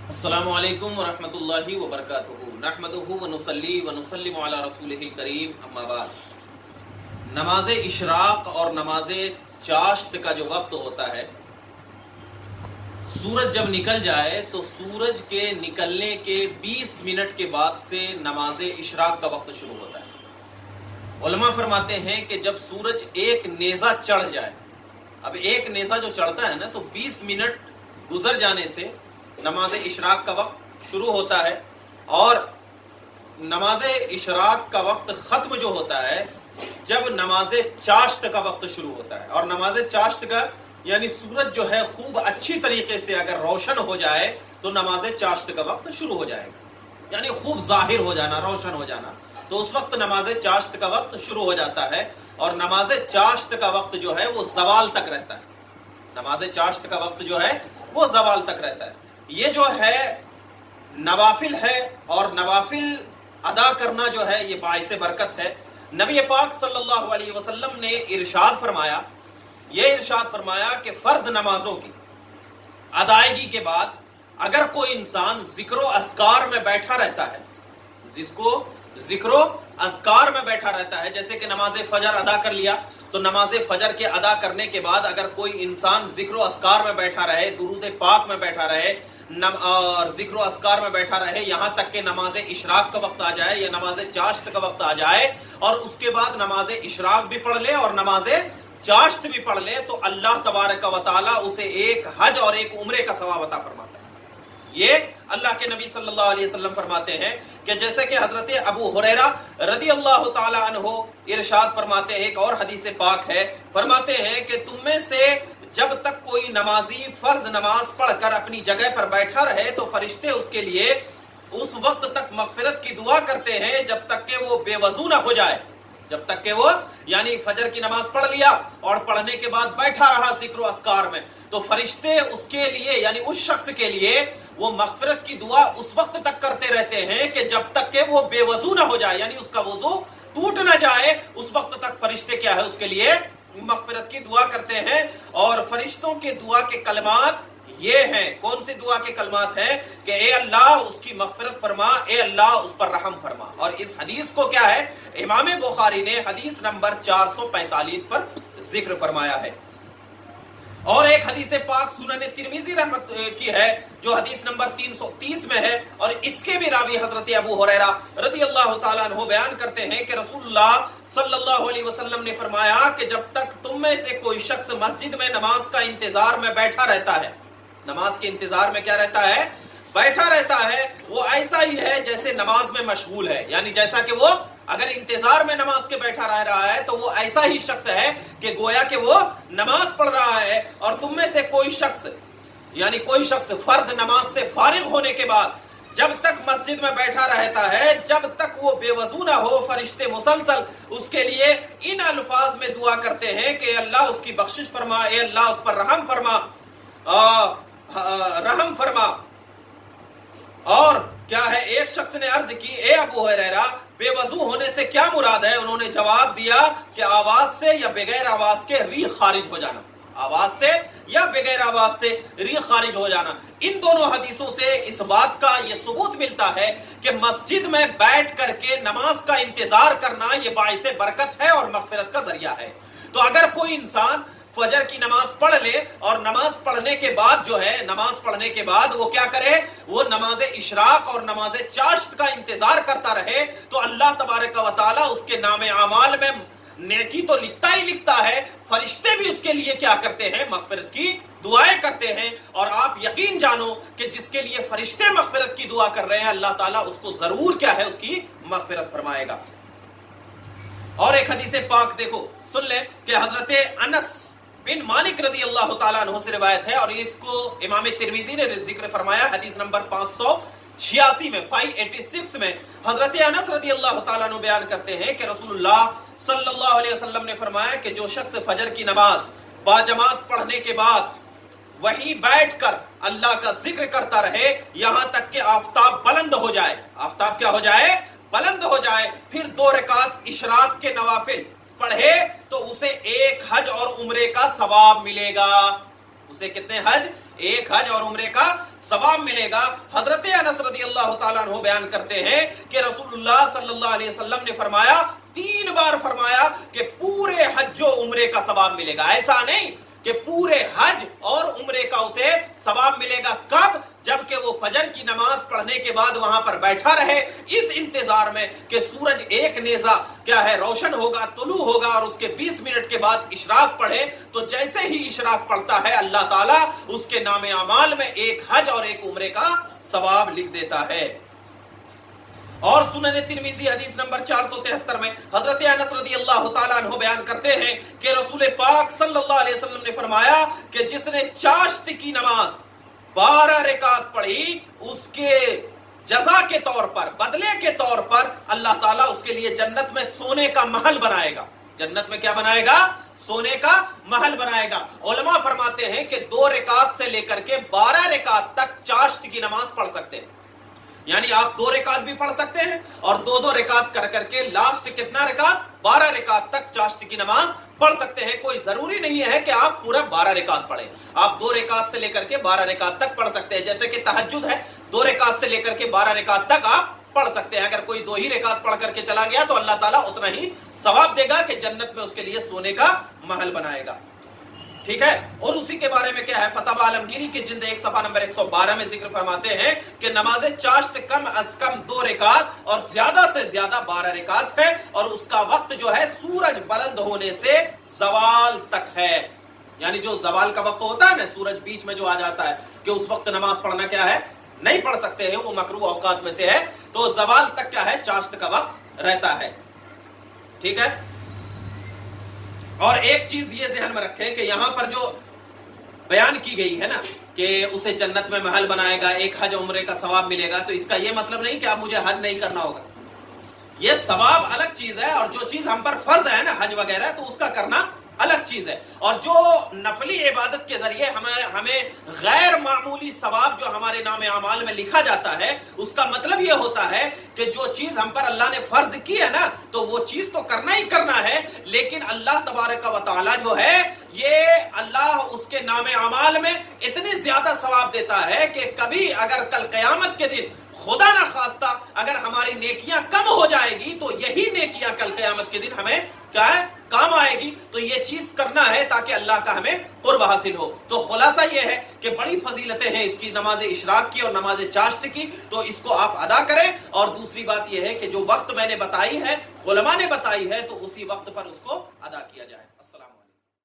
अस्सलामु अलैकुम वरहमतुल्लाहि वबरकातुहू नहमदुहु व नुसल्ली व नुसल्लिमु अला रसूलिहिल करीम अम्मा बाद। नमाज इशराक और नमाज चाश्त का जो वक्त होता है, सूरज जब निकल जाए तो सूरज के निकलने के 20 मिनट के बाद से नमाज इशराक का वक्त शुरू होता है। उलमा फरमाते हैं कि जब सूरज एक नेज़ा चढ़ जाए, अब एक नेज़ा जो चढ़ता है ना, तो 20 मिनट गुजर जाने से नमाज इशराक का वक्त शुरू होता है और नमाज इशराक का वक्त खत्म जो होता है जब नमाज चाश्त का वक्त शुरू होता है। और नमाज चाश्त का यानी सूरज जो है खूब अच्छी तरीके से अगर रोशन हो जाए तो नमाज चाश्त का वक्त शुरू हो जाएगा, यानी खूब जाहिर हो जाना, रोशन हो जाना, तो उस वक्त नमाज चाश्त का वक्त शुरू हो जाता है। और नमाज चाश्त का वक्त जो है वो ज़वाल तक रहता है। नमाज चाश्त का वक्त जो है वो ज़वाल तक रहता है। ये जो है नवाफिल है और नवाफिल अदा करना जो है ये बाइस बरकत है। नबी पाक सल्लल्लाहु अलैहि वसल्लम ने इरशाद फरमाया, ये इरशाद फरमाया कि फर्ज नमाजों की अदायगी के बाद अगर कोई इंसान जिक्रो अस्कार में बैठा रहता है, जिसको जिक्रो अस्कार में बैठा रहता है, जैसे कि नमाज फजर अदा कर लिया तो नमाज फजर के अदा करने के बाद अगर कोई इंसान जिक्रो अस्कार में बैठा रहे, दुरूद पाक में बैठा रहे और जिक्रो अस्कार में बैठा रहे यहाँ तक कि नमाज इशराक का वक्त आ जाए या नमाज चाश्त का वक्त आ जाए और उसके बाद नमाज इशराक भी पढ़ ले और नमाज चाश्त भी पढ़ ले, तो अल्लाह तबारक व तआला उसे एक हज और एक उम्रे का सवाब अता फरमाता है। ये अल्लाह के नबी सल्लल्लाहु अलैहि वसल्लम फरमाते हैं कि जैसे कि हजरत अबू हुरैरा रदी अल्लाह ताला अन्हु इरशाद फरमाते हैं, एक और हदीस पाक है, फरमाते हैं कि तुम में से जब तक कोई नमाजी फर्ज नमाज पढ़कर अपनी जगह पर बैठा रहे तो फरिश्ते उसके लिए उस वक्त तक मगफिरत की दुआ करते हैं जब तक कि वो बेवजू ना हो जाए। जब तक कि वो यानी फजर की नमाज पढ़ लिया और पढ़ने के बाद बैठा रहा जिक्र अस्कार में, तो फरिश्ते उसके लिए यानी उस शख्स के लिए वो मगफिरत की दुआ उस वक्त तक करते रहते हैं कि जब तक कि वो बेवजू ना हो जाए, यानी उसका वजू टूट ना जाए, उस वक्त तक फरिश्ते क्या है उसके लिए मगफिरत की दुआ करते हैं। और फरिश्तों के दुआ के कलमात ये हैं, कौन सी दुआ के कलमात हैं कि ए अल्लाह उसकी मगफिरत फरमा, ए अल्लाह उस पर रहम फरमा। और इस हदीस को क्या है, इमाम बुखारी ने हदीस नंबर 445 पर जिक्र फरमाया है। और एक हदीस पाक सुनन तिरमिजी रहमत की है जो हदीस नंबर 330 में है और इसके भी रावी हजरत अबू हुरैरा रदी अल्लाह ताला अन्हु बयान करते हैं कि रसूलुल्लाह सल्लल्लाहु अलैहि वसल्लम ने फरमाया कि जब तक तुम में से कोई शख्स मस्जिद में नमाज का इंतजार में बैठा रहता है, नमाज के इंतजार में क्या रहता है, बैठा रहता है, वो ऐसा ही है जैसे नमाज में मशगूल है। यानी जैसा कि वो अगर इंतजार में नमाज के बैठा रह रहा है तो वो ऐसा ही शख्स है कि गोया कि वो नमाज पढ़ रहा है। और तुम में से कोई शख्स यानी कोई शख्स फर्ज नमाज से फारिग होने के बाद जब तक मस्जिद में बैठा रहता है, जब तक वो बेवजू ना हो, फरिश्ते मुसलसल उसके लिए इन अल्फाज में दुआ करते हैं कि अल्लाह उसकी बख्शिश फरमा, ए अल्लाह उस पर रहम फरमा, रहम फरमा। और क्या है, एक शख्स ने अर्ज की, ए अबू हुरैरा बेवजू होने से क्या मुराद है? उन्होंने जवाब दिया कि आवाज से या बगैर आवाज के रीह खारिज हो जाना, आवाज से या बगैर आवाज से रीह खारिज हो जाना। इन दोनों हदीसों से इस बात का ये सबूत मिलता है कि मस्जिद में बैठ करके नमाज का इंतजार करना ये बाइस बरकत है और मगफिरत का जरिया है। तो अगर कोई इंसान फजर की नमाज पढ़ ले और नमाज पढ़ने के बाद जो है, नमाज पढ़ने के बाद वो क्या करे, वो नमाज इशराक और नमाज चाश्त का इंतजार करता रहे, तो अल्लाह तबारक व तआला उसके नामे आमाल में नेकी तो लिखता ही लिखता है, फरिश्ते भी उसके लिए क्या करते हैं, मगफिरत की दुआएं करते हैं। और आप यकीन जानो कि जिसके लिए फरिश्ते मगफिरत की दुआ कर रहे हैं, अल्लाह ताला उसको जरूर क्या है, उसकी मगफिरत फरमाएगा। और एक हदीस पाक देखो, सुन ले कि हजरत अनस बिन मालिक रदी अल्लाह ताला अन्हु से रिवायत है और इसको इमाम तिरमिजी ने जिक्र फरमाया हदीस नंबर 586 में, 586 में हजरत अनस रदी अल्लाह ताला अन्हु बयान करते हैं कि रसूलुल्लाह सल्लल्लाहु अलैहि वसल्लम ने फरमाया कि जो शख्स फजर की नमाज बाजमात पढ़ने के बाद वहीं बैठकर अल्लाह का जिक्र करता रहे यहां तक कि आफताब बुलंद हो जाए, आफताब क्या हो जाए, बुलंद हो जाए, फिर 2 रकात इशराक के नवाफिल पढ़े तो उसे एक हज और उम्रे का सवाब मिलेगा। उसे कितने हज, एक हज और उम्रे का सवाब मिलेगा। हजरत अनस रज़ियल्लाहु ताला अन्हु बयान करते हैं कि रसूलुल्लाह सल्लल्लाहु अलैहि वसल्लम ने फरमाया, 3 बार फरमाया कि पूरे हज और उम्रे का सवाब मिलेगा। ऐसा नहीं कि पूरे हज और उम्रे का उसे सवाब मिलेगा। कब? जबकि वो फजर की नमाज पढ़ने के बाद वहां पर बैठा रहे इस इंतजार में कि सूरज एक नेजा क्या है रोशन होगा, तुलू होगा, और उसके 20 मिनट के बाद इशराक पढ़े। तो जैसे ही इशराक पढ़ता है अल्लाह ताला उसके नामे अमाल में एक हज और एक उम्रे का सवाब लिख देता है। और सुनन तिरमिज़ी हदीस नंबर 473 में हजरत अनस रज़ियल्लाहु ताला अन्हु बयान करते हैं कि रसूल पाक सल्लल्लाहु अलैहि वसल्लम ने फरमाया कि जिसने चाश्त की नमाज 12 रकात पढ़ी उसके जजा के तौर पर, बदले के तौर पर अल्लाह ताला उसके लिए जन्नत में सोने का महल बनाएगा। जन्नत में क्या बनाएगा? सोने का महल बनाएगा। उलमा फरमाते हैं कि 2 रकात से लेकर के 12 रकात तक चाश्त की नमाज पढ़ सकते हैं। यानी आप 2 रकात भी पढ़ सकते हैं और 2-2 रकात कर करके लास्ट कितना रकात? 12 रकात तक चाश्त की नमाज पढ़ सकते हैं। कोई जरूरी नहीं है कि आप पूरा 12 रकात पढ़ें, आप 2 रकात से लेकर के 12 रकात तक पढ़ सकते हैं। जैसे कि तहज्जुद है, 2 रकात से लेकर के 12 रकात तक आप पढ़ सकते हैं। अगर कोई 2 ही रकात पढ़ करके चला गया तो अल्लाह ताला उतना ही सवाब देगा कि जन्नत में उसके लिए सोने का महल बनाएगा। ठीक है। और उसी के बारे में क्या है, फतवा आलमगीरी के जिल्द 1 सफा नंबर 112 में जिक्र फरमाते हैं कि नमाज चाश्त कम अज कम 2 रकात और ज्यादा से ज्यादा 12 रकात है, और उसका वक्त जो है सूरज बुलंद होने से जवाल तक है। यानी जो जवाल का वक्त होता है ना, सूरज बीच में जो आ जाता है कि उस वक्त नमाज पढ़ना क्या है, नहीं पढ़ सकते हैं, वो मकरूह औकात में से है। तो जवाल तक क्या है, चाश्त का वक्त रहता है। ठीक है। और एक चीज ये ध्यान में रखें कि यहां पर जो बयान की गई है ना कि उसे जन्नत में महल बनाएगा, एक हज उम्रे का सवाब मिलेगा, तो इसका ये मतलब नहीं कि आप मुझे हज नहीं करना होगा। ये सवाब अलग चीज है, और जो चीज हम पर फर्ज है ना हज वगैरह, तो उसका करना अलग चीज है। और जो नफली इबादत के जरिए हमें गैर मामूली सवाब जो हमारे नामे अमाल में लिखा जाता है, उसका मतलब ये होता है कि जो चीज हम पर अल्लाह ने फर्ज की है ना, तो वो चीज तो करना ही करना है। लेकिन अल्लाह तबारक व तआला जो है, ये अल्लाह उसके नामे अमाल में इतनी ज्यादा सवाब देता है कि कभी अगर कल कयामत के दिन खुदा ना खास्ता अगर हमारी नेकियां कम हो जाएगी, तो यही नेकियां कल कयामत के दिन हमें क्या है, काम आएगी। तो ये चीज करना है ताकि अल्लाह का हमें कुर्ब हासिल हो। तो खुलासा ये है कि बड़ी फजीलतें हैं इसकी, नमाज इशराक की और नमाज चाश्त की, तो इसको आप अदा करें। और दूसरी बात यह है कि जो वक्त मैंने बताई है, उलमा ने बताई है, तो उसी वक्त पर उसको अदा किया जाए। अस्सलाम वालेकुम।